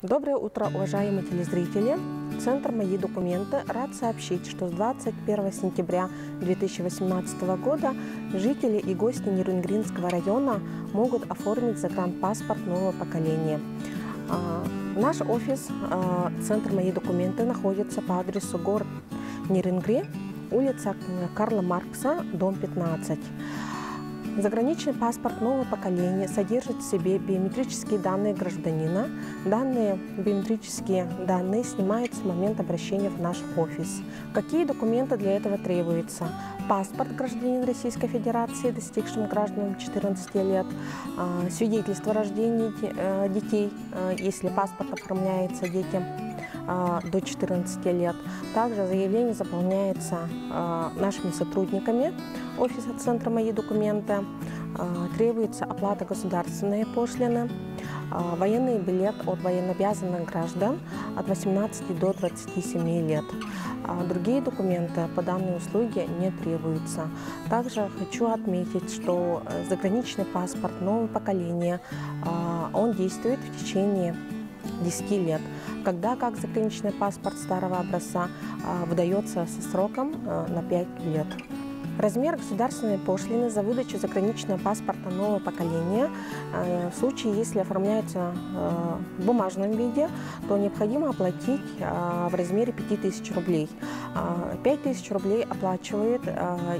Доброе утро, уважаемые телезрители! Центр «Мои документы» рад сообщить, что с 21 сентября 2018 года жители и гости Нерюнгринского района могут оформить загранпаспорт нового поколения. Наш офис, Центр «Мои документы», находится по адресу город Нерюнгри, улица Карла Маркса, дом 15. Заграничный паспорт нового поколения содержит в себе биометрические данные гражданина. Данные биометрические данные снимаются в момент обращения в наш офис. Какие документы для этого требуются? Паспорт гражданина Российской Федерации, достигшим гражданам 14 лет, свидетельство о рождении детей, если паспорт оформляется детям до 14 лет. Также заявление заполняется нашими сотрудниками офиса Центра «Мои документы». Требуется оплата государственной пошлины, военный билет от военнообязанных граждан от 18 до 27 лет. Другие документы по данной услуге не требуются. Также хочу отметить, что заграничный паспорт нового поколения, он действует в течение 10 лет, когда как заграничный паспорт старого образца выдается со сроком на 5 лет. Размер государственной пошлины за выдачу заграничного паспорта нового поколения в случае, если оформляется в бумажном виде, то необходимо оплатить в размере 5000 рублей. 5000 рублей оплачивает,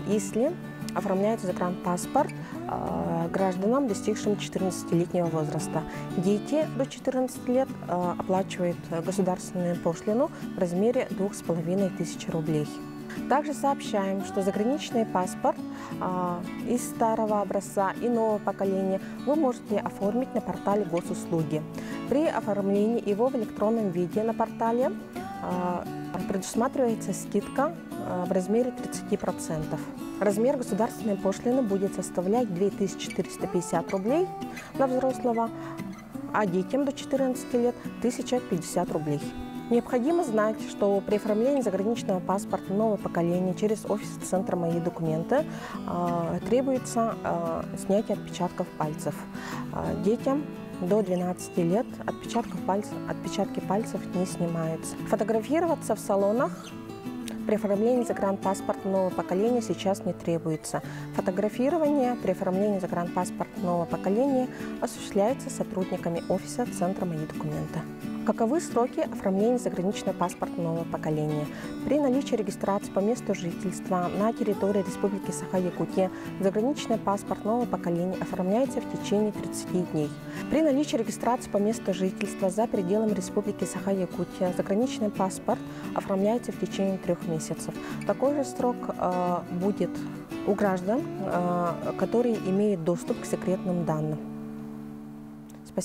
если оформляется загранпаспорт гражданам, достигшим 14-летнего возраста. Дети до 14 лет оплачивают государственную пошлину в размере 2500 рублей. Также сообщаем, что заграничный паспорт из старого образца и нового поколения вы можете оформить на портале госуслуги. При оформлении его в электронном виде на портале предусматривается скидка в размере 30%. Размер государственной пошлины будет составлять 2450 рублей на взрослого, а детям до 14 лет 1050 рублей. Необходимо знать, что при оформлении заграничного паспорта нового поколения через офис Центра «Мои документы» требуется снятие отпечатков пальцев. Детям до 12 лет отпечатки пальцев не снимаются. Фотографироваться в салонах при оформлении загранпаспорта нового поколения сейчас не требуется. Фотографирование при оформлении загранпаспорта нового поколения осуществляется сотрудниками офиса Центра «Мои документы». Каковы сроки оформления заграничного паспорта нового поколения? При наличии регистрации по месту жительства на территории Республики Саха-Якутия заграничный паспорт нового поколения оформляется в течение 30 дней. При наличии регистрации по месту жительства за пределами Республики Саха-Якутия заграничный паспорт оформляется в течение 3 месяцев. Такой же срок будет у граждан, которые имеют доступ к секретным данным. Спасибо.